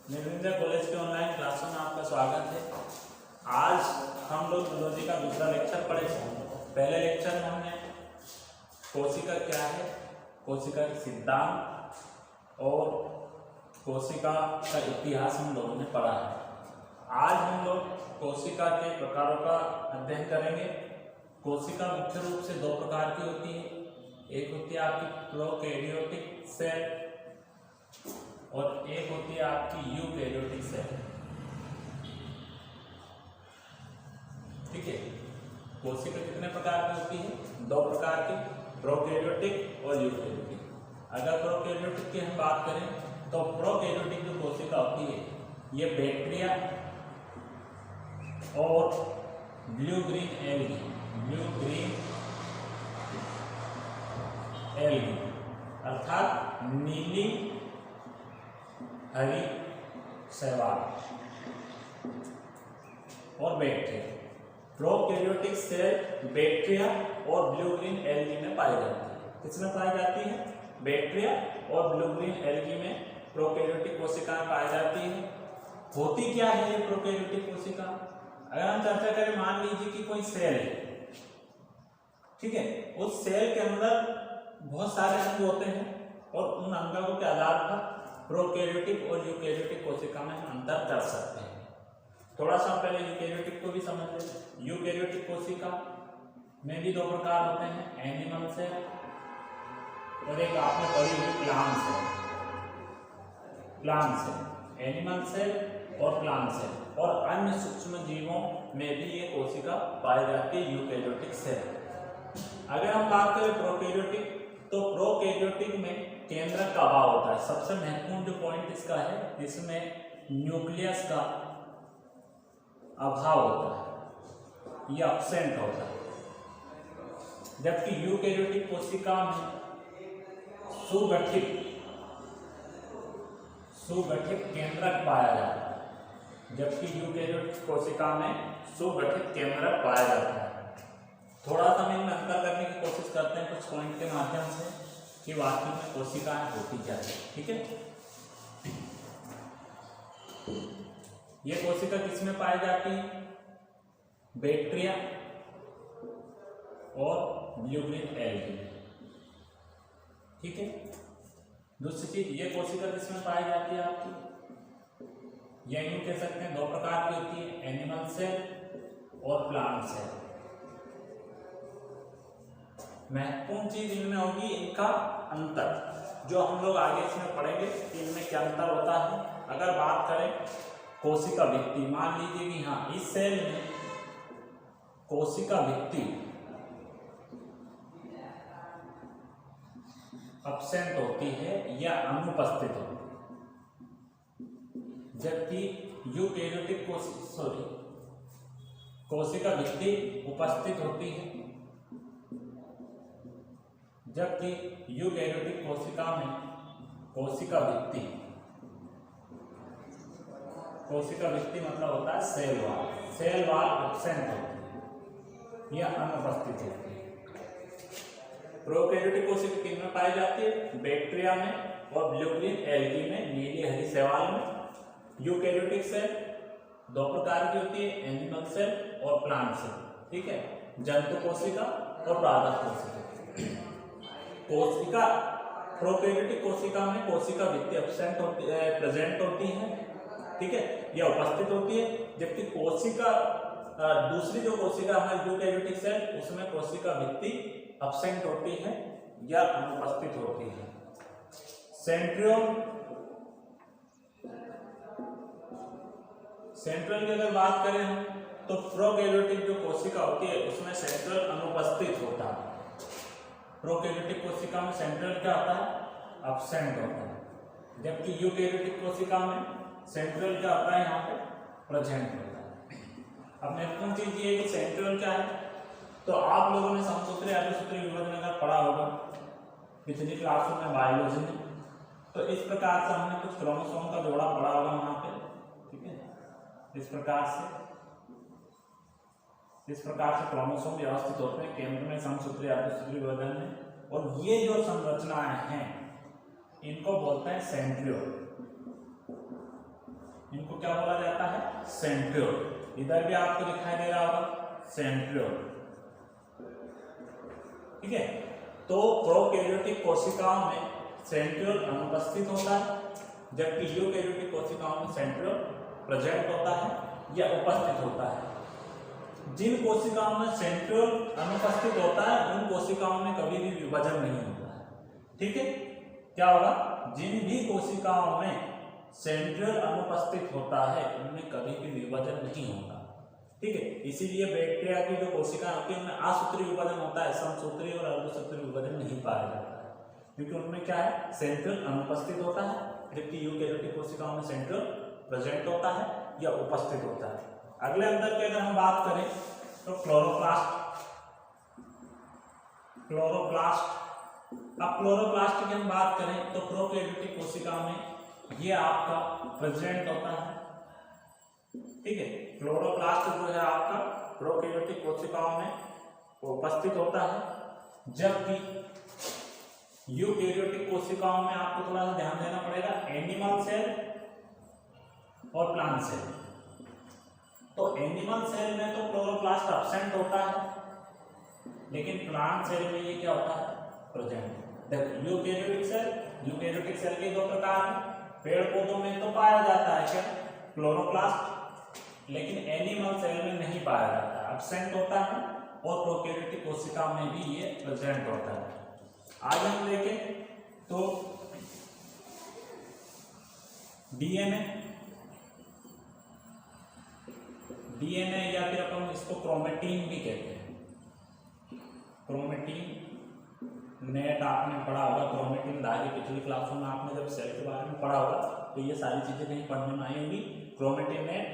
निर्विंध्य college के online क्लासों में आपका स्वागत है। आज हम लोग जूलॉजी का दूसरा लेक्चर पढ़ेंगे। पहले लेक्चर में हमने कोशिका क्या है, कोशिका के सिद्धांत और कोशिका का इतिहास हम लोगों ने पढ़ा है। आज हम लोग कोशिका के प्रकारों का अध्ययन करेंगे। कोशिका मुख्य रूप से दो प्रकार की होती है। एक होती है आपकी प्रोकैरियोटिक सेल और एक होती है आपकी यूकैरियोटिक सेल। ठीक है, कोशिका कितने प्रकार की होती है? दो प्रकार की, प्रोकैरियोटिक और यूकैरियोटिक। अगर प्रोकैरियोटिक की हम बात करें तो प्रोकैरियोटिक जो कोशिका होती है ये बैक्टीरिया और ब्लू ग्रीन एल्गी अर्थात नीली हरी शैवाल और बैक्टीरिया। प्रोकैरियोटिक सेल बैक्टीरिया और ब्लू ग्रीन एल्गी में पाई जाती है। किसमें पाई जाती है? बैक्टीरिया और ब्लू ग्रीन एल्गी में प्रोकैरियोटिक कोशिकाएं पाई जाती है। होती क्या है ये प्रोकैरियोटिक कोशिका? अगर हम चर्चा करें, मान लीजिए कि कोई सेल है, ठीक है, उस सेल के अंदर बहुत सारे अंग होते हैं और उन अंगों के आधार पर प्रोकैरियोटिक और यूकैरियोटिक कोशिका में हम अंतर कर सकते हैं। थोड़ा सा पहले यूकैरियोटिक को भी समझ लें। यूकैरियोटिक कोशिका में भी दो प्रकार होते हैं, एनिमल सेल और एक आपने पढ़ी हुई प्लांट सेल। एनिमल सेल और प्लांट सेल और अन्य सूक्ष्म जीवों में भी ये कोशिका पाई जाती है, यूकैरियोटिक सेल। अगर हम बात करें प्रोकैरियोटिक, तो प्रोकैरियोटिक में केंद्रक का अभाव होता है। सबसे महत्वपूर्ण जो पॉइंट इसका है, इसमें न्यूक्लियस का अभाव होता है, ये एब्सेंट होता है। जबकि यूकैरियोटिक कोशिका में सुगठित केंद्रक पाया जाता है। जबकि यूकैरियोटिक कोशिका में सुगठित केंद्रक पाया जाता है। थोड़ा सा हम इनमें अंतर करने की कोशिश करते हैं कुछ पॉइंट के माध्यम से कि वास्तव में कोशिकाएं होती क्या है। ठीक है, ये कोशिका किसमें पाई जाती है? बैक्टीरिया और ब्लू ग्रीन एल्गी। ठीक है, दूसरी चीज, ये कोशिका किसमें पाई जाती है आपकी? ये यूं कह सकते हैं दो प्रकार की होती है, एनिमल सेल और प्लांट सेल। महत्वपूर्ण चीज इनमें होगी इनका अंतर, जो हम लोग आगे इसमें पढ़ेंगे कि इनमें क्या अंतर होता है। अगर बात करें कोशिका भित्ति, मान लीजिए कि हाँ, इस सेल में कोशिका भित्ति एब्सेंट होती है या अनुपस्थित होती है, जबकि यूकैरियोटिक कोशिका भित्ति उपस्थित होती है। जबकि यूकैरियोटिक कोशिका में कोशिका भित्ति मतलब होता है सेल वाल एब्सेंट होती है या अनुपस्थित होती है। प्रोकैरियोटिक कोशिका किन में पाई जाती है? बैक्टीरिया में और ब्लू ग्रीन एल्गी में, नीली हरी शैवाल में। यूकैरियोटिक सेल दो प्रकार की होती है, एनिमल सेल और प्लांट सेल। ठीक है, जंतु कोशिका और पादप कोशिका। कोशिका प्रोकैरियोटिक कोशिका में कोशिका भित्ति एब्सेंट होती है, प्रेजेंट होती है, ठीक है, या उपस्थित होती है। जबकि कोशिका दूसरी जो कोशिका है यूकैरियोटिक सेल, उसमें कोशिका भित्ति एब्सेंट होती है या अनुपस्थित होती है। सेंट्रल की अगर बात करें हम, तो प्रोकैरियोटिक जो कोशिका होती है उसमें सेंट्रल अनुपस्थित होता है। प्रोकैरियोटिक कोशिका में सेंट्रल क्या होता है? एब्सेंट होता है। जबकि यूकैरियोटिक कोशिका में सेंट्रल क्या होता है? यहाँ पे प्रेजेंट होता है। अब महत्वपूर्ण चीज ये है कि सेंट्रल क्या है, तो आप लोगों ने समसूत्री अर्धसूत्री विभाजन अगर पढ़ा होगा पिछली क्लासों में बायोलॉजी में, तो इस प्रकार से हमने कुछ क्रोमोसोम का जोड़ा पढ़ा होगा वहां पे। ठीक है, इस प्रकार से क्रोमोसोम व्यवस्थित होते हैं केंद्र में समसूत्री अर्धसूत्री विभाजन में। और ये जो संरचनाएं हैं इनको बोलते हैं सेंट्रियोल। क्या बोला जाता है? सेंट्रियोल। इधर भी आपको दिखाई दे रहा होगा सेंट्रियोल, ठीक है। तो प्रोकैरियोटिक कोशिकाओं में सेंट्रियोल अनुपस्थित होता है, जबकि यूकैरियोटिक कोशिकाओं में सेंट्रियोल प्रेजेंट होता है या उपस्थित होता है। जिन कोशिकाओं में सेंट्रियोल अनुपस्थित होता है उन कोशिकाओं में कभी भी विभाजन नहीं होता है, ठीक है। क्या होगा? जिन भी कोशिकाओं में सेंट्रियोल अनुपस्थित होता है उनमें कभी भी विभाजन नहीं होता, ठीक है। इसीलिए बैक्टीरिया की जो कोशिकाएं होती है उनमें असूत्री विभाजन होता है, समसूत्री और अर्धसूत्री विभाजन नहीं पाया जाता है, क्योंकि उनमें क्या है? सेंट्रियोल अनुपस्थित होता है, जबकि यूकैरियोटिक कोशिकाओं में सेंट्रियोल प्रेजेंट होता है या उपस्थित होता है। अगले अंदर की अगर हम बात करें तो क्लोरोप्लास्ट। अब क्लोरोप्लास्ट की हम बात करें तो प्रोकैरियोटिक कोशिकाओं में ये आपका प्रेजेंट होता है, ठीक है। क्लोरोप्लास्ट जो है आपका प्रोकैरियोटिक कोशिकाओं में उपस्थित होता है, जबकि यूकैरियोटिक कोशिकाओं में आपको थोड़ा सा ध्यान देना पड़ेगा, एनिमल सेल और प्लांट सेल। तो एनिमल सेल में तो क्लोरोप्लास्ट एब्सेंट होता है, लेकिन प्लांट सेल में ये क्या होता है? प्रेजेंट। देखो यूकैरियोटिक सेल के दो प्रकार हैं। पेड़ पौधों में तो पाया जाता है क्या? क्लोरोप्लास्ट, लेकिन एनिमल सेल में नहीं पाया जाता, एब्सेंट होता है, और प्रोकैरियोटिक कोशिका में भी ये प्रेजेंट होता है। आज हम देखें तो डीएनए या फिर अपन इसको क्रोमेटिन भी कहते हैं। क्रोमेटिन नेट आपने पढ़ा होगा, क्रोमेटिन धागे पिछली क्लासों में आपने जब सेल के बारे में पढ़ा होगा तो ये सारी चीजें कहीं पढ़ने में आई होंगी। क्रोमेटिन नेट,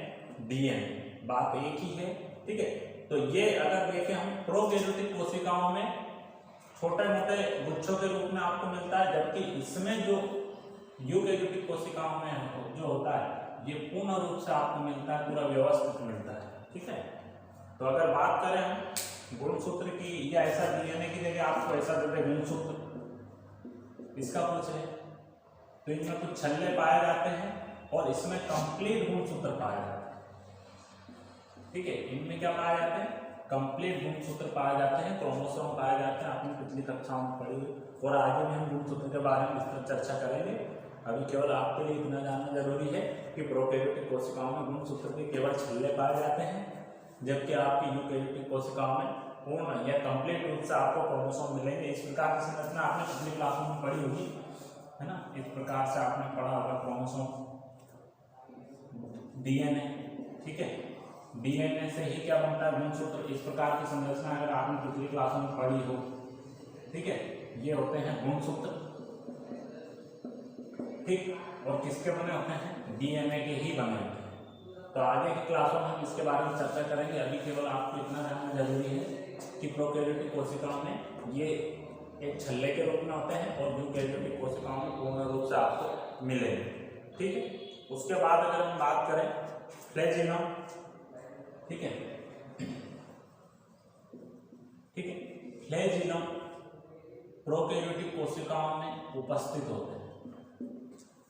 डीएनए, बात एक ही है, ठीक है। तो ये अगर देखें हम प्रोकैरियोटिक कोशिकाओं में छोटे मोटे गुच्छों के रूप में आपको मिलता है, जबकि इसमें जो यूकैरियोटिक कोशिकाओं में जो होता है ये पूर्ण रूप से आपको मिलता है, पूरा व्यवस्थित मिलता है, ठीक है। तो अगर बात करें हम गुणसूत्र की, या ऐसा डीएनए की जगह आपको ऐसा देते गुणसूत्र, इसका पूछ रहे तो इनमें कुछ छल्ले पाए जाते हैं और इसमें कंप्लीट गुणसूत्र पाए जाते हैं, ठीक है। इनमें क्या पाए जाते हैं? कंप्लीट गुणसूत्र पाए जाते हैं, क्रोमोसोम पाए जाते हैं, आपने पिछली कक्षाओं में पढ़ी हुई, और आगे में हम गुणसूत्र के बारे में विस्तृत चर्चा करेंगे। अभी केवल आपके लिए इतना जानना जरूरी है कि प्रोकैरियोटिक कोशिकाओं में गुणसूत्र के केवल छल्ले पाए जाते हैं, जबकि आपकी यूकैरियोटिक कोशिकाओं में पूर्ण या कंप्लीट रूप से आपको क्रोमोसोम मिलेंगे। इस प्रकार की संरचना आपने पिछली क्लासों में पढ़ी होगी, है ना। इस प्रकार से आपने पढ़ा होगा क्रोमोसोम, डीएनए, ठीक है। डीएनए से ही क्या बनता है? गुणसूत्र। इस प्रकार की संरचना अगर आपने पिछली क्लासों में पढ़ी हो, ठीक है, ये होते हैं गुणसूत्र, ठीक। और किसके बने होते हैं? डीएनए के ही बने होते हैं। तो आगे की क्लासों में हम इसके बारे में चर्चा करेंगे। अभी केवल आपको इतना जानना जरूरी है कि प्रोकैरियोटिक कोशिकाओं में ये एक छल्ले के रूप में होते हैं और यूकैरियोटिक कोशिकाओं में पूर्ण रूप से आपको मिलेंगे, ठीक है। उसके बाद अगर हम बात करें फ्लैजिलम, ठीक है, ठीक है। फ्लैजिलम प्रोकैरियोटिक कोशिकाओं में उपस्थित होते हैं,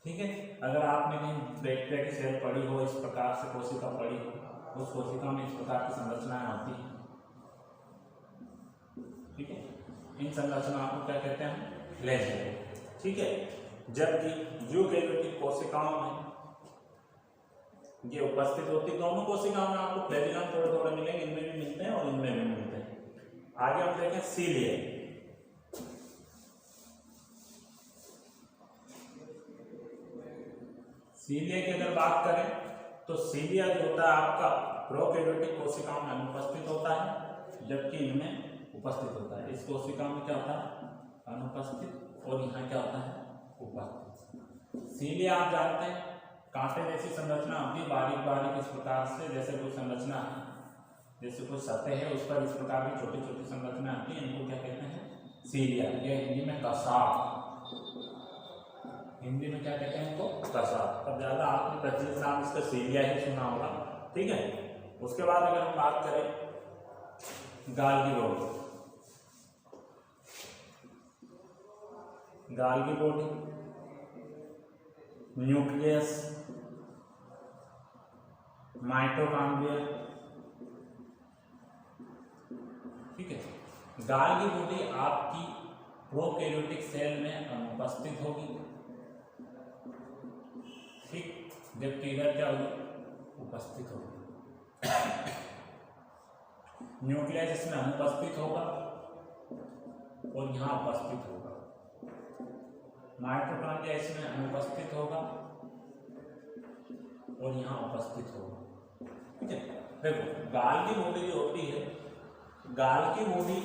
ठीक है। अगर आपने कहीं बैक्टीरिया की सेल पढ़ी हो, इस प्रकार से कोशिका पढ़ी हो, उस कोशिका में इस प्रकार की संरचनाएं होती हैं, ठीक है। इन संरचनाओं को क्या कहते हैं? फ्लैजिलम, ठीक है। जबकि यूकैरियोटिक कोशिकाओं में ये उपस्थित होती, दोनों कोशिकाओं में आपको फ्लैजिलम थोड़े थोड़े मिलेंगे, इनमें भी मिलते हैं और इनमें भी मिलते हैं। आगे हम देखें सीलिया। सीलिया की अगर बात करें तो सीलिया जो होता है आपका प्रोकैरियोटिक कोशिकाओं में अनुपस्थित होता है, जबकि इनमें उपस्थित होता है। इस कोशिका में क्या होता है? अनुपस्थित, और यहाँ क्या होता है? उपस्थित। सीलिया आप जानते हैं कांटे जैसी संरचना होती है, बारीक बारीक इस प्रकार से, जैसे कोई संरचना है, जैसे कोई सतह है उस पर इस प्रकार की छोटी छोटी संरचना आती है, इनको क्या कहते हैं? सीलिया। ये हिंदी में कसाव, हिंदी में क्या कहते हैं इनको? कसाव। पर ज्यादा आपने प्रचलित नाम इसका सीलिया ही सुना होगा, ठीक है। उसके बाद अगर हम बात करें गाल्गी बॉडी, गाल्गी बॉडी, न्यूक्लियस, माइटोकॉन्ड्रिया, ठीक है। गाल्गी बॉडी आपकी प्रोकैरियोटिक सेल में अनुपस्थित होगी, ठीक, जबकि इधर क्या होगी, उपस्थित होगी। न्यूक्लियस इसमें अनुपस्थित होगा और यहाँ उपस्थित होगा। माइटोकॉन्ड्रिया इसमें अनुपस्थित होगा और यहाँ उपस्थित होगा, ठीक है। देखो गाल्गी बॉडी जो होती है, गाल्गी बॉडी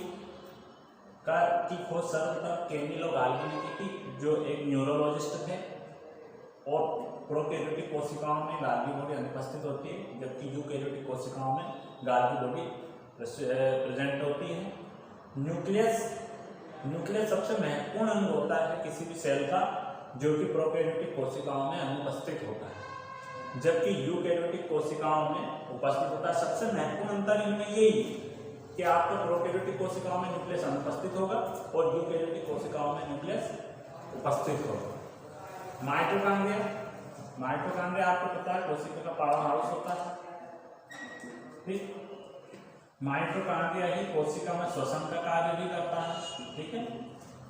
की खोज सर्वप्रथम कैमिलो गाल्गी ने की थी, जो एक न्यूरोलॉजिस्ट थे। और प्रोकैरियोटिक कोशिकाओं में गाल्गी बॉडी अनुपस्थित होती है, जबकि यूकैरियोटिक कोशिकाओं में गाल्गी बॉडी प्रेजेंट होती है। न्यूक्लियस सबसे महत्वपूर्ण अंग होता है किसी भी सेल का, जो कि प्रोकैरियोटिक कोशिकाओं में अनुपस्थित होता है, जबकि यूकैरियोटिक कोशिकाओं में उपस्थित होता है। सबसे महत्वपूर्ण अंतर इनमें यही कि आपको प्रोकैरियोटिक कोशिकाओं में न्यूक्लियस अनुपस्थित होगा और यूकैरियोटिक कोशिकाओं में न्यूक्लियस उपस्थित होगा। माइटोकॉन्ड्रिया आपको पता है कोशिका का पावर हाउस होता है, ठीक। माइटोकॉन्ड्रिया ही कोशिका में श्वसन का कार्य भी करता है, ठीक है।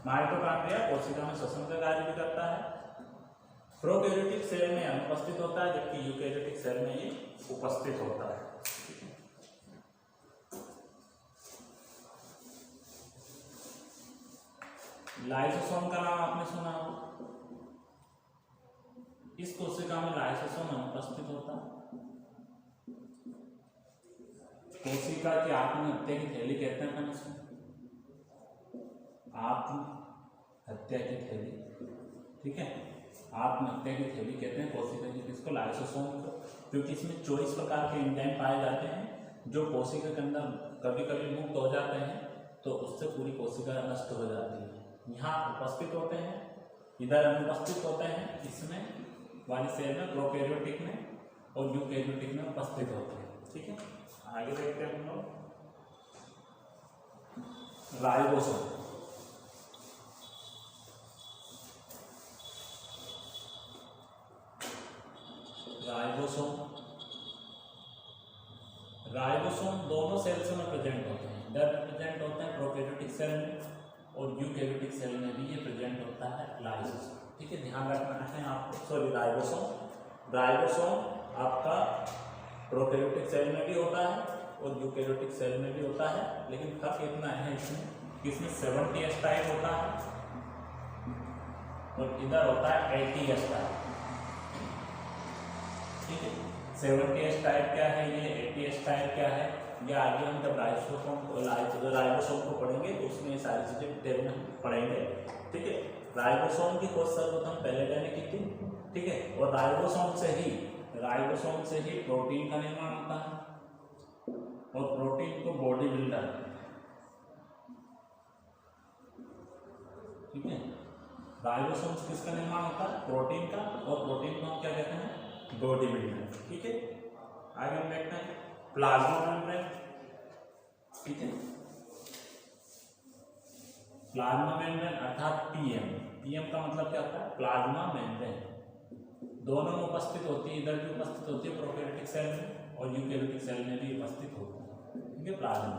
माइटोकॉन्ड्रिया कोशिका में श्वसन का कार्य भी करता है। प्रोकैरियोटिक सेल में अनुपस्थित होता है, जबकि यूकैरियोटिक सेल में ये उपस्थित होता है। लाइसोसोम का नाम आपने सुना होगा। इस कोशिका में लाइसोसोम अनुपस्थित होता है। कोशिका की आत्महत्या की थैली कहते हैं अपन इसको, आत्महत्या की थैली, ठीक है। आत्महत्या की थैली कहते हैं कोशिका की किसको, लाइसोसोम को, क्योंकि इसमें 24 प्रकार के एंजाइम पाए जाते हैं, जो कोशिका के अंदर कभी कभी मुक्त हो जाते हैं तो उससे पूरी कोशिका नष्ट हो जाती है। यहाँ उपस्थित होते हैं, इधर अनुपस्थित होते हैं, इसमें वाली सेल में प्रोकैरियोटिक में और यूकैरियोटिक में उपस्थित होते हैं, ठीक है। आगे देखते हैं हम लोग राइबोसोम। राइबोसोम दोनों सेल्स में प्रेजेंट होते हैं, इधर प्रेजेंट होते हैं प्रोकैरियोटिक सेल में और यूकैरियोटिक सेल में भी ये प्रेजेंट होता है लाइसोसोम, ठीक है। ध्यान रखना है आपको। सॉरी, राइबोसोम आपका प्रोकैरियोटिक सेल में भी होता है और यूकैरियोटिक सेल में भी होता है, लेकिन फर्क इतना है इसमें 70S टाइप होता है और इधर होता है 80S टाइप, ठीक है। 70S टाइप क्या है, ये 80S टाइप क्या है, ये आगे हम जब राइबोसोम को पढ़ेंगे तो उसमें सारी चीजें डिटेल में पढ़ेंगे, ठीक है। राइबोसोम की खोज सर्वप्रथम पैलेडे ने की थी, ठीक है। और राइबोसोम से ही प्रोटीन का निर्माण होता है और प्रोटीन को बॉडी बिल्डर, ठीक है। राइबोसोम से किसका निर्माण होता है, प्रोटीन का, और प्रोटीन को हम क्या कहते हैं, बॉडी बिल्डर, ठीक है। आगे हम देखते हैं प्लाज्मा मेम्ब्रेन, ठीक है। प्लाज्मा मेम्ब्रेन अर्थात पीएम का मतलब क्या होता है, प्लाज्मा मेम्ब्रेन, दोनों में उपस्थित होती है, इधर भी उपस्थित होती है प्रोकैरियोटिक सेल में और यूकैरियोटिक सेल में भी उपस्थित होती है, ठीक है, प्लाज्मा।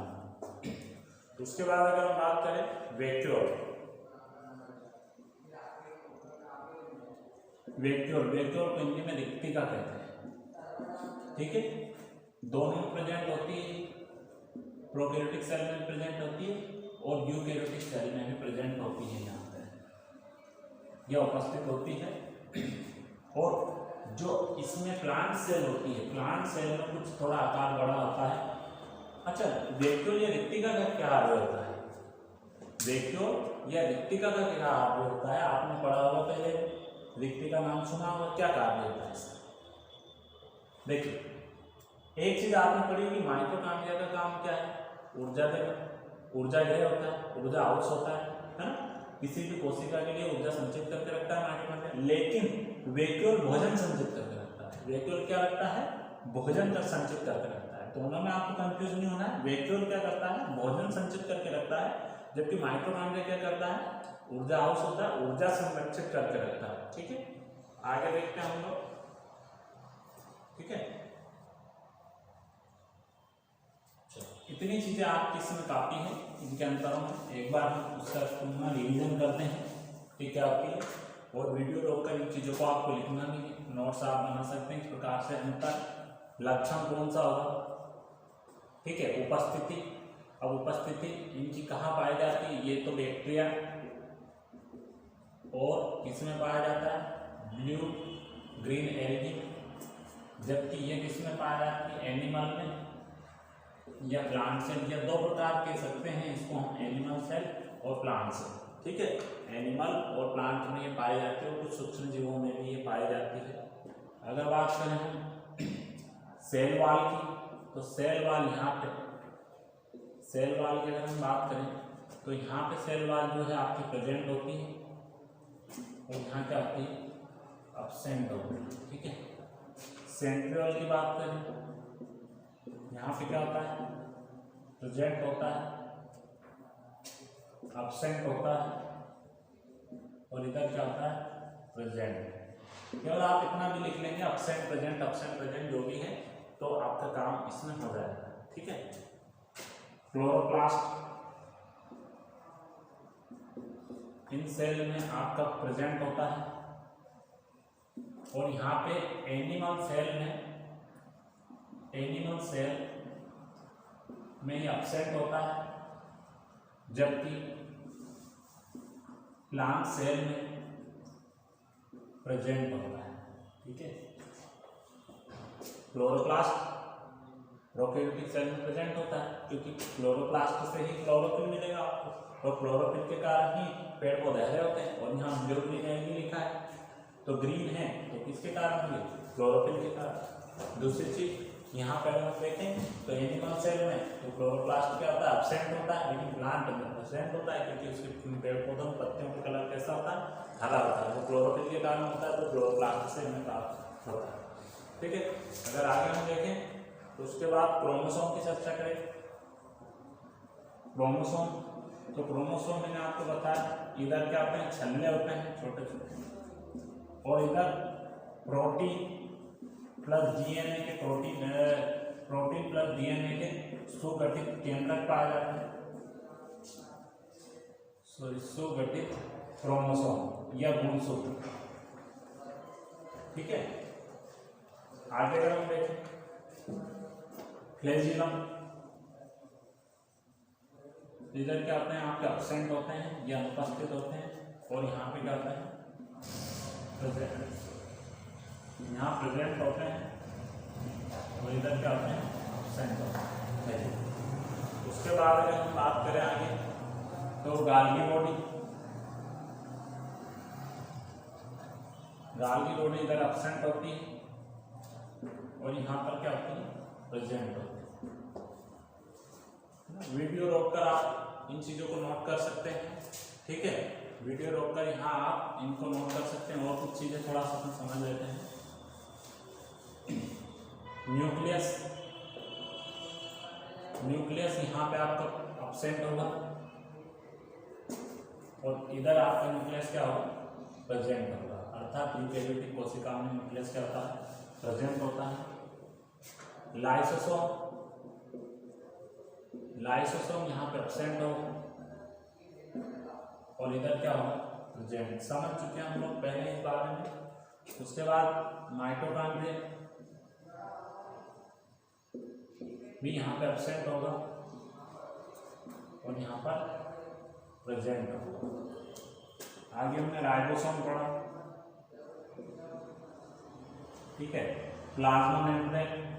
तो उसके बाद अगर हम बात करें वैक्यूल को हिंदी में रिक्तिका कहते हैं, ठीक है। दोनों में प्रेजेंट होती है, प्रोकैरियोटिक सेल में प्रेजेंट होती है और यूकैरियोटिक सेल में भी प्रेजेंट होती है, यहाँ पे यह उपस्थित होती है। और जो इसमें प्लांट सेल होती है, प्लांट सेल में कुछ थोड़ा आकार बड़ा होता है। अच्छा, वैक्यूल या रिक्तिका का क्या कार्य होता है, वैक्यूल या रिक्तिका का क्या कार्य होता है, आपने पढ़ा होगा पहले, रिक्तिका नाम सुना होगा, क्या कार्य होता है इसका। देखिए, एक चीज आपने पढ़ी कि माइटोकॉन्ड्रिया का काम क्या है, ऊर्जा देना, ऊर्जा ग्रह होता है, ऊर्जा हाउस होता है ना। किसी भी कोशिका के लिए ऊर्जा संचित करके रखता है माइटोकॉन्ड्रिया, लेकिन वैक्यूल भोजन संचित करके रखता है। वैक्यूल क्या रखता है, भोजन कर संचित करके रखता है। दोनों में आपको कंफ्यूज नहीं होना है, वैक्यूल क्या करता है, भोजन संचित करके रखता है, जबकि माइटोकॉन्ड्रिया क्या करता है, ऊर्जा हाउस होता है, ऊर्जा संरक्षित करके रखता है, ठीक है। आगे देखते हैं हम लोग, ठीक है। इतनी चीजें आपकी इसमें काफी है इनके अंतरों में। एक बार हम उसका तुलना रिवीजन करते हैं, ठीक है आपकी। और वीडियो रोककर इन चीजों को आपको लिखना नहीं है, नोट्स आप बना सकते हैं इस प्रकार से। अंतर लक्षण कौन सा होगा, ठीक है। उपस्थिति, अब उपस्थिति इनकी कहाँ पाई जाती है, ये तो बैक्टीरिया और किसमें पाया जाता है, ब्लू ग्रीन एल्गी, जबकि ये किसमें पाया जाती है, एनिमल में या प्लांट सेल। या दो प्रकार कह सकते हैं इसको हम, एनिमल सेल और प्लांट सेल, ठीक है। एनिमल और प्लांट में ये पाई जाती है और कुछ सूक्ष्म जीवों में भी ये पाई जाती है। अगर बात करें हम सेल वाल की, तो सेल वाल यहाँ पे, सेल वाल की अगर हम बात करें तो यहाँ पे सेल वाल जो है आपकी प्रेजेंट होती है और यहाँ क्या होती है, एब्सेंट होती है, ठीक है। सेंट्रियोल की बात करें, यहाँ पे क्या होता है, प्रेजेंट होता है, एब्सेंट होता है, और इधर क्या होता है, प्रेजेंट। केवल आप इतना भी लिख लेंगे, एब्सेंट प्रेजेंट जो भी है, तो आपका काम इसमें हो जाएगा, ठीक है। क्लोरोप्लास्ट, इन सेल में आपका प्रेजेंट होता है, और यहाँ पे एनिमल सेल में ये एब्सेंट होता है, जबकि प्लांट सेल में प्रेजेंट होता है, ठीक है। क्लोरोप्लास्ट प्रोकैरियोटिक सेल में प्रेजेंट होता है, क्योंकि क्लोरोप्लास्ट से ही क्लोरोफिल मिलेगा आपको, और क्लोरोफिल के कारण ही पेड़ पौधे हरे होते हैं। और यहाँ ब्लू ग्रीन एल्गी लिखा है, तो ग्रीन है तो किसके कारण हुई, क्लोरोफिल के कारण। दूसरी चीज यहाँ पर अगर देखें तो एनिमल सेल में तो क्लोरोप्लास्ट क्या होता है, एब्सेंट होता है, लेकिन प्लांट में प्रेजेंट होता है, क्योंकि उसके पेड़ पौधों में पत्तियों का कलर कैसा होता है, हरा होता है। वो क्लोरोफिल के कारण होता है, तो क्लोरोप्लास्ट से हमें प्राप्त होता है, ठीक है। अगर आगे हम देखें तो उसके बाद क्रोमोसोम की चर्चा करें। क्रोमोसोम, तो क्रोमोसोम मैंने आपको बताया, इधर क्या होते हैं, छल्ले होते हैं छोटे छोटे, और इधर प्रोटीन प्लस डीएनए के प्रोटीन प्लस डीएनए के सुगठित केंद्रक पाए जाते हैं, सुगठित क्रोमोसोम या गुणसूत्र, ठीक है। आगे अगर हम देखें फ्लैजिलम, इधर क्या होते हैं आपके, एब्सेंट होते हैं या अनुपस्थित होते हैं, और यहाँ पे क्या होता है, प्रेजेंट, यहाँ प्रेजेंट होते हैं, और इधर क्या होते हैं, एब्सेंट होते हैं। उसके बाद अगर हम बात करें आगे तो गाल्गी बॉडी इधर एब्सेंट होती है, और यहाँ पर क्या होती है, प्रेजेंट होती है। वीडियो रोककर आप इन चीजों को नोट कर सकते हैं, ठीक है। वीडियो रोककर यहाँ आप इनको नोट कर सकते हैं, और कुछ चीजें थोड़ा सा हम समझ लेते हैं। न्यूक्लियस यहाँ पे आपका एब्सेंट होगा, और इधर आपका न्यूक्लियस क्या होगा, प्रेजेंट होगा। अर्थात यूकेरियोटिक कोशिका में न्यूक्लियस क्या होता है, प्रेजेंट होता है। लाइसोसोम यहाँ पे एब्सेंट होगा, और इधर क्या होगा, प्रेजेंट। समझ चुके हैं हम लोग पहले इस बारे में। उसके बाद माइटोकॉन्ड्रिया भी यहाँ पे एब्सेंट होगा, और यहाँ पर प्रेजेंट होगा। आगे हमने राइबोसोम पढ़ा, ठीक है। प्लाज्मा मेम्ब्रेन,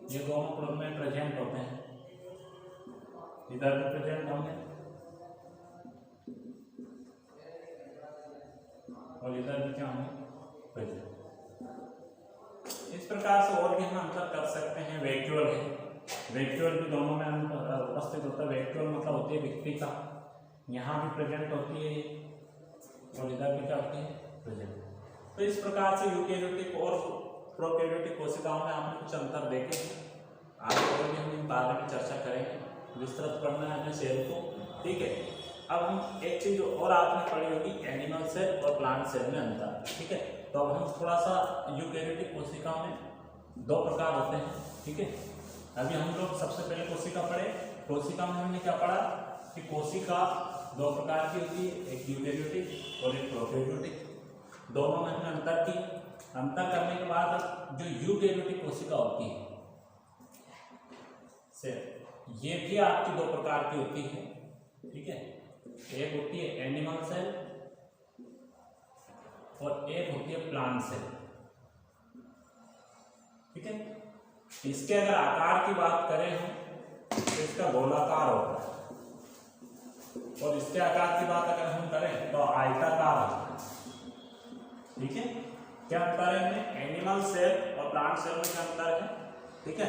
ये दोनों ग्रुप में प्रेजेंट होते हैं, इधर भी प्रेजेंट होंगे और इधर भी क्या होंगे, प्रेजेंट। इस प्रकार से और भी हम अंतर कर सकते हैं। वैक्यूल है, वैक्यूल भी दोनों में उपस्थित होता है। वैक्यूल मतलब होती है विक्टिका, यहाँ भी प्रेजेंट होती है और इधर भी क्या होती है, प्रेजेंट। तो इस प्रकार से यूकेरियोटिक और प्रोकैरियोटिक कोशिकाओं में आपने कुछ अंतर देखे हैं। आगे और भी हम इन बारे में चर्चा करेंगे, विस्तृत पढ़ना है हमें सेल को, ठीक है। अब हम एक चीज और आपने पढ़ी होगी, एनिमल सेल और प्लांट सेल में अंतर, ठीक है। तो अब हम थोड़ा सा यूकेरियोटिक कोशिकाओं में दो प्रकार होते हैं, ठीक है। अभी हम लोग सबसे पहले कोशिका पढ़े। कोशिका में हमने क्या पढ़ा कि कोशिका दो प्रकार की होती है, एक यूकेरियोटिक और एक प्रोकैरियोटिक। दोनों में हमने अंतर की। अंतर करने के बाद जो यूकेरियोटिक कोशिका होती है ये भी आपकी दो प्रकार की होती है, ठीक है। एक होती है एनिमल सेल और एक होती है प्लांट सेल, ठीक है। इसके अगर आकार की बात करें हम तो इसका गोलाकार होता है और इसके आकार की बात अगर हम करें तो आयताकार होता है, ठीक है। क्या अंतर है इनमें? एनिमल सेल और प्लांट सेल में क्या अंतर है, ठीक है,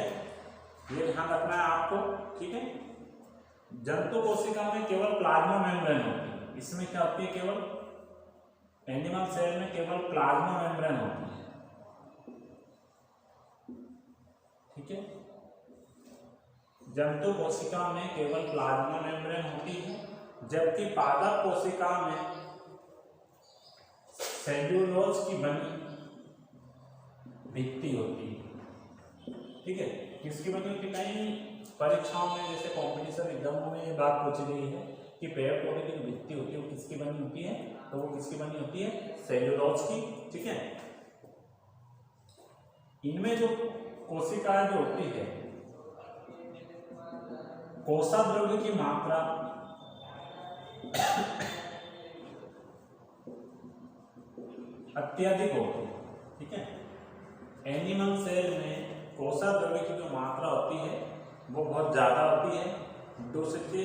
ये ध्यान रखना है आपको, ठीक है। जंतु कोशिका में केवल प्लाज्मा मेम्ब्रेन होती है, इसमें क्या होती है, केवल एनिमल सेल में केवल प्लाज्मा मेम्ब्रेन होती है, ठीक है। जंतु कोशिका में केवल प्लाज्मा मेम्ब्रेन होती है, जबकि पादप कोशिका में सेल्यूलोज की बनी भित्ति होती है, ठीक है। किसकी बनी होती है? कई परीक्षाओं में जैसे कॉम्पिटिशन एग्जामों में ये बात पूछी गई है कि पेड़ पौधे की जो भित्ति होती है वो किसकी बनी होती है, तो वो किसकी बनी होती है? सेल्यूलोज की, ठीक है। इनमें जो कोशिकाएं जो होती है कोषाद्रव्य की मात्रा अत्यधिक होती है, ठीक है। एनिमल सेल में कोषाद्रव्य की जो मात्रा होती है वो बहुत ज्यादा होती है। दूसरी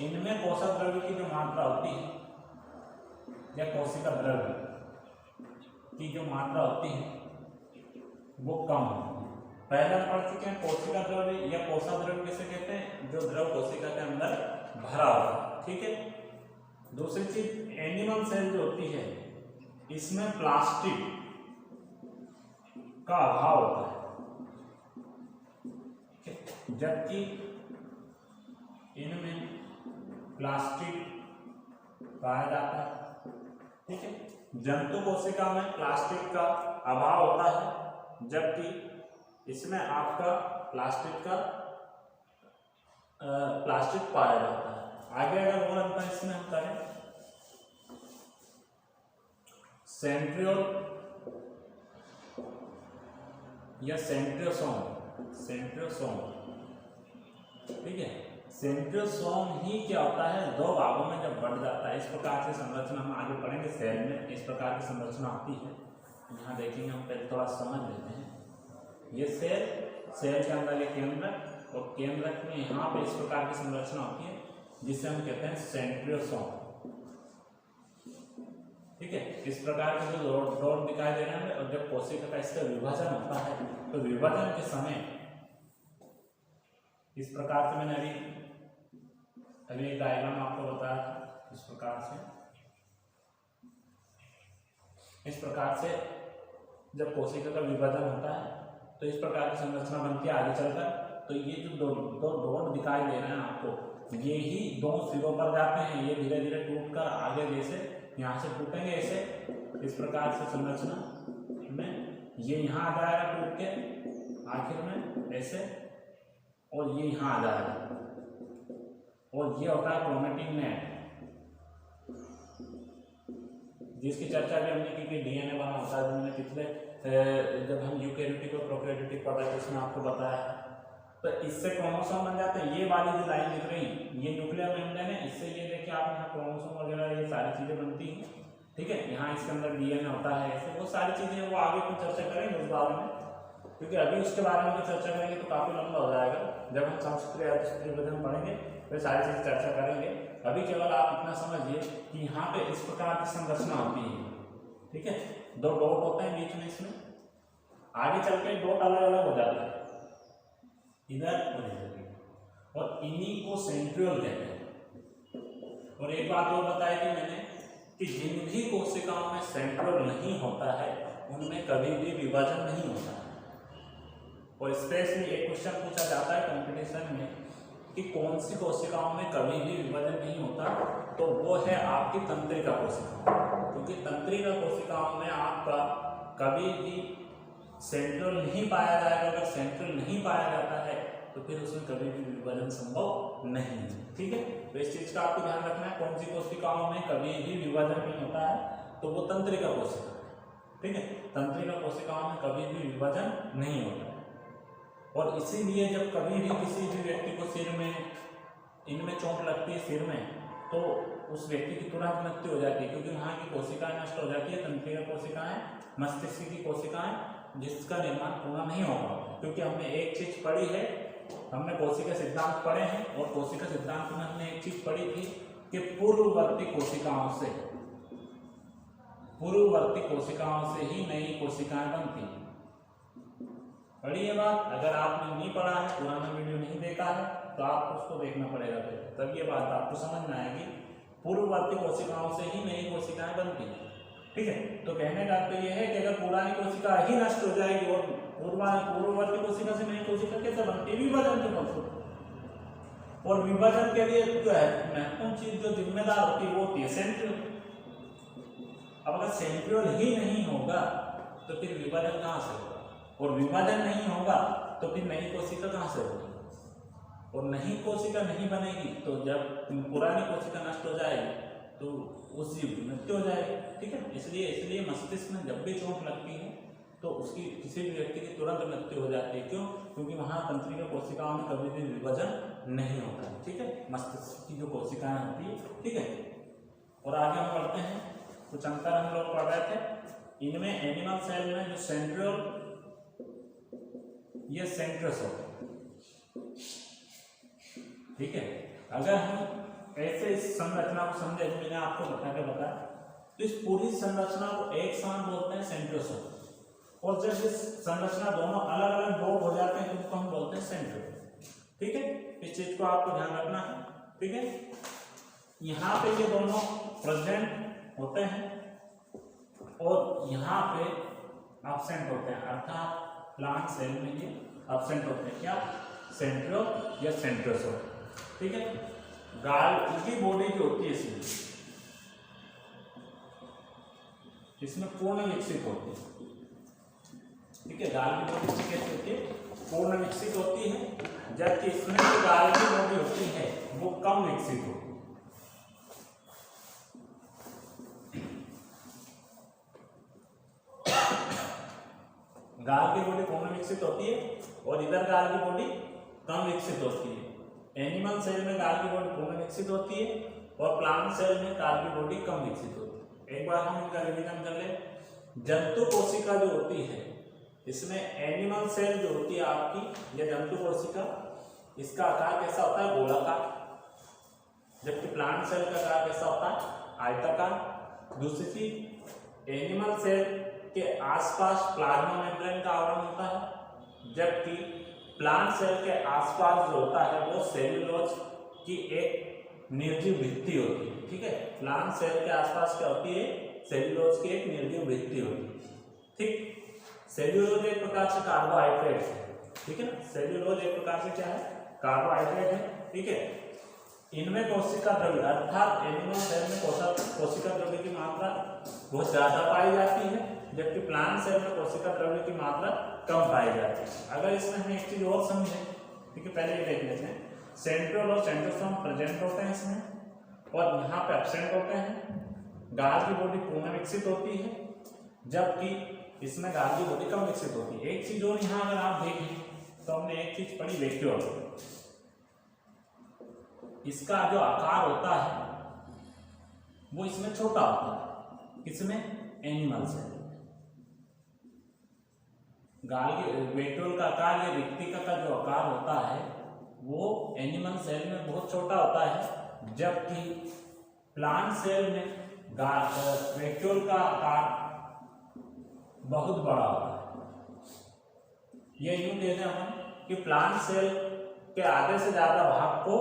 इनमें कोषाद्रव्य की जो मात्रा होती है या कोशिका द्रव्य की जो मात्रा होती है वो कम होती है। पहले हम पढ़ चुके हैं कोशिका द्रव्य या कोषाद्रव्य किसे कहते हैं? जो द्रव कोशिका के अंदर भरा हुआ, ठीक है। दूसरी चीज एनिमल सेल जो होती है इसमें प्लास्टिक का अभाव होता है, जबकि इनमें प्लास्टिक पाया जाता है, ठीक है। जंतु कोशिका में प्लास्टिक का अभाव होता है, जबकि इसमें आपका प्लास्टिक पाया जाता है। आगे अगर और अंतर इसमें हम करें, सेंट्रियोल या सेंट्रियोसोम, ठीक है। सेंट्रियोसोम ही क्या होता है? दो भागों में जब बढ़ जाता है, इस प्रकार से संरचना हम आगे पढ़ेंगे। सेल में इस प्रकार की संरचना आती है, यहाँ देखेंगे हम, पहले थोड़ा समझ लेते हैं। ये सेल के अंदर ये केंद्रक और केंद्रक में यहाँ पे इस प्रकार की संरचना होती है जिसे हम कहते हैं सेंट्रियोसोम, ठीक है। इस प्रकार के जो डॉट दिखाई दे रहे हैं और जब कोशिका का इसका विभाजन होता है तो विभाजन के समय इस प्रकार से मैंने अभी एक डायग्राम आपको बताया था, इस प्रकार से जब कोशिका का विभाजन होता है तो इस प्रकार की संरचना बनती है आगे चलकर। तो ये जो दो डॉट दिखाई दे रहे हैं आपको, ये ही दो सिरों पर जाते हैं, ये धीरे धीरे टूटकर आगे जैसे यहाँ से टूटेंगे ऐसे, इस प्रकार से संरचना में ये यहाँ आ जाएगा टूट के आखिर में ऐसे, और ये यहाँ आ जाएगा, और ये होता है क्रोमेटिन नेट, जिसकी चर्चा भी हमने की कि डीएनए बना होता है। हमने पिछले जब हम यूकेरियोटिक और प्रोकैरियोटिक पढ़ा है उसमें आपको बताया है। तो इससे क्रोमोसोम बन जाते हैं। ये वाली जो लाइन दिख रही ये न्यूक्लियर मेम्ब्रेन है, इससे ये देखिए आप यहाँ क्रोमोसोम वगैरह ये सारी चीजें बनती हैं, ठीक है। यहाँ इसके अंदर डीएनए होता है, ऐसे वो सारी चीजें वो आगे कुछ चर्चा करेंगे उस बारे में, क्योंकि अभी उसके बारे में तो चर्चा करेंगे तो काफी लंबा हो जाएगा। जब हम संस्कृत पढ़ेंगे तो सारी चीज चर्चा करेंगे। अभी केवल आप इतना समझिए कि यहाँ पे इस प्रकार की संरचना होती है, ठीक है। दो डॉट होते हैं बीच में, इसमें आगे चल के डॉट अलग अलग हो जाता है इधर और इधर, और इन्हीं को सेंट्रियोल कहते हैं। और एक बात और बताई थी मैंने कि जिन भी कोशिकाओं में सेंट्रियोल नहीं होता है उनमें कभी भी विभाजन नहीं होता है। और स्पेशली एक क्वेश्चन पूछा जाता है कंपटीशन में कि कौन सी कोशिकाओं में कभी भी विभाजन नहीं होता, तो वो है आपकी तंत्रिका कोशिका। क्योंकि तंत्रिका कोशिकाओं में आपका कभी भी सेंट्रियोल नहीं पाया जाएगा। अगर सेंट्रियोल नहीं पाया जाता है तो फिर उसमें कभी भी विभाजन संभव नहीं है। ठीक है, तो इस चीज का आपको ध्यान रखना है। कौन सी कोशिकाओं में कभी भी विभाजन नहीं होता है, तो वो तंत्रिका कोशिका। ठीक है, तंत्रिका कोशिकाओं में कभी भी विभाजन नहीं होता है। और इसीलिए जब कभी भी किसी भी व्यक्ति को सिर में, इनमें चोट लगती है सिर में, तो उस व्यक्ति की तुरंत मृत्यु हो जाती है, क्योंकि वहाँ की कोशिकाएं नष्ट हो जाती है। तंत्रिका कोशिकाएं मस्तिष्क की कोशिकाएं, जिसका निर्माण पूरा नहीं होगा। क्योंकि हमने एक चीज पढ़ी है, हमने कोशिका सिद्धांत पढ़े हैं, और कोशिका सिद्धांत में हमने एक चीज पढ़ी थी कि पूर्ववर्ती कोशिकाओं से ही नई कोशिकाएं बनती हैं। पढ़ी है बात? अगर आपने नहीं पढ़ा है, पुराना वीडियो नहीं देखा है, तो आपको उसको देखना पड़ेगा फिर, तब ये बात आपको समझ में आएगी। पूर्ववर्ती कोशिकाओं से ही नई कोशिकाएं बनती हैं। ठीक है, तो कहने का अर्थ ये है कि अगर पुरानी कोशिका ही नष्ट हो जाएगी और पूर्ववर्ती कोशिका से नई कोशिका कैसे बनती है? विभाजन के फलस्वरूप। और विभाजन के लिए जो है महत्वपूर्ण चीज जो जिम्मेदार होती है वो होती है सेंट्रियोल। अब अगर सेंट्रियोल ही नहीं होगा तो फिर विभाजन कहाँ से होगा? और विभाजन नहीं होगा तो फिर नई कोशिका कहाँ से होगी? और नई कोशिका नहीं बनेगी तो जब पुरानी कोशिका नष्ट हो जाएगी तो उस जीव की मृत्यु हो जाएगी। ठीक है, इसलिए मस्तिष्क में जब भी चोट लगती है तो उसकी किसी भी व्यक्ति की तुरंत मृत्यु हो जाती है। क्यों? क्योंकि वहाँ तंत्रिका कोशिकाओं में कभी भी विभाजन नहीं होता है। ठीक है, मस्तिष्क की जो कोशिकाएं होती है। ठीक है, और आगे हम पढ़ते हैं, कुछ अंतर हम लोग पढ़ रहे थे। इनमें एनिमल सेल में जो सेंट्रियोल, ये सेंट्रोसोल। ठीक है, अगर हम ऐसे इस संरचना को समझे, जो मैंने आपको बता तो इस पूरी संरचना को एक साथ बोलते हैं सेंट्रोसोल। और जब इस संरचना दोनों अलग अलग डॉट हो जाते हैं तो उसको हम बोलते हैं सेंट्रियोल। ठीक है, इस चीज को आपको ध्यान रखना है। ठीक है, यहाँ पे ये दोनों प्रेजेंट होते हैं और यहाँ पे एब्सेंट होते हैं, अर्थात प्लांट सेल में ये एब्सेंट होते हैं। क्या? सेंट्रियोल या सेंट्रोसोल। ठीक है, गाल की बॉडी जो होती है इसमें पूर्ण विकसित होती है। ठीक है, गाल की बॉडी कैसी होती है? पूर्ण विकसित होती है, जबकि इसमें जो गाल की बॉडी होती है वो कम विकसित होती है। गाल की बॉडी पूर्ण विकसित होती है और इधर गाल की बॉडी कम विकसित होती है। एनिमल सेल में गाल की बॉडी पूर्ण विकसित होती है और प्लांट सेल में गाल की बॉडी कम विकसित होती है। एक बार हम इनका रिवीजन कर लें। जंतु कोशिका जो होती है, इसमें एनिमल सेल जो होती है आपकी, यह जंतु कोशिका, इसका आकार कैसा होता है? गोलाकार। जबकि प्लांट सेल का आकार कैसा होता है? आयताकार। दूसरी चीज, एनिमल सेल के आसपास प्लाज्मा मेम्ब्रेन का आवरण होता है, जबकि प्लांट सेल के आसपास जो होता है वो सेल्यूलोज की एक निर्जीव भित्ति होती है। ठीक है, प्लांट सेल के आसपास क्या होती है? सेल्यूलोज की एक निर्जीव भित्ति होती है। ठीक, सेल्यूलोज एक प्रकार से कार्बोहाइड्रेट है। ठीक है ना, सेल्यूलोज एक प्रकार से क्या है? कार्बोहाइड्रेट है। ठीक है, इनमें कोशिका द्रव्य अर्थात एनिमल सेल में कोशिका द्रव्य की मात्रा बहुत ज्यादा पाई जाती है, जबकि प्लांट सेल में कोशिका द्रव्य की मात्रा कम पाई जाती है। अगर इसमें हम एक चीज और समझें, ठीक है, पहले ये देख लेते हैं। सेंट्रियोल और सेंट्रोसोम प्रेजेंट होते हैं इसमें, और यहाँ पे एब्सेंट होते हैं। गाल की बॉडी पूर्ण विकसित होती है, जबकि इसमें गाल की बॉडी कम विकसित होती है। एक चीज और यहाँ अगर आप देखें तो हमने एक चीज पढ़ी, वैक्यूल। इसका जो आकार होता है वो इसमें छोटा होता है। किसमें? Animal cell. गाल के वैक्यूल का आकार या रिक्तिका का जो आकार होता है वो एनिमल सेल में बहुत छोटा होता है, जबकि प्लांट सेल में वैक्यूल का आकार बहुत बड़ा होता है। ये यूं कहते हैं हम कि प्लांट सेल के आधे से ज्यादा भाग को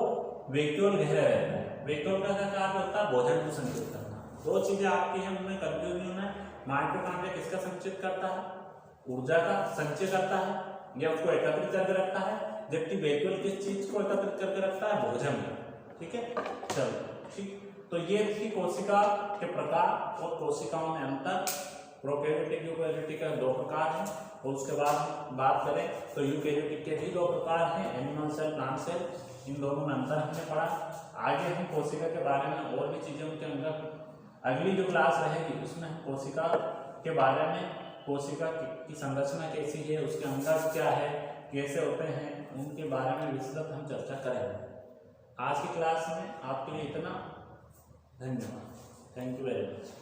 वैक्यूल घेरे रहता है। वैक्यूल का क्या कार्य होता है? भोजन को संचित करना। दो चीजें आपकी हैं, उनमें कंफ्यूजन है। माइटोकॉन्ड्रिया किसका संचित करता है? ऊर्जा का संचय करता है या उसको एकत्रित करके रखता है, जबकि वैक्यूल किस चीज को एकत्रित करके रखता है, भोजन में। ठीक है, चलो ठीक। तो ये थी कोशिका के प्रकार और कोशिकाओं में अंतर। प्रोकैरियोटिक यूकैरियोटिक का 2 प्रकार हैं। और उसके बाद बात करें तो यूकैरियोटिक के भी 2 प्रकार हैं, एनिमल सेल, प्लांट सेल। इन दोनों में अंतर हमने पढ़ा। आगे हम कोशिका के बारे में और भी चीजें उनके अंदर अगली जो क्लास रहेगी उसमें हम कोशिका के बारे में, कोशिका की संरचना कैसी है, उसके अंदर क्या है, कैसे होते हैं, उनके बारे में विस्तृत हम चर्चा करेंगे। आज की क्लास में आपके लिए इतना। धन्यवाद। Thank you very much.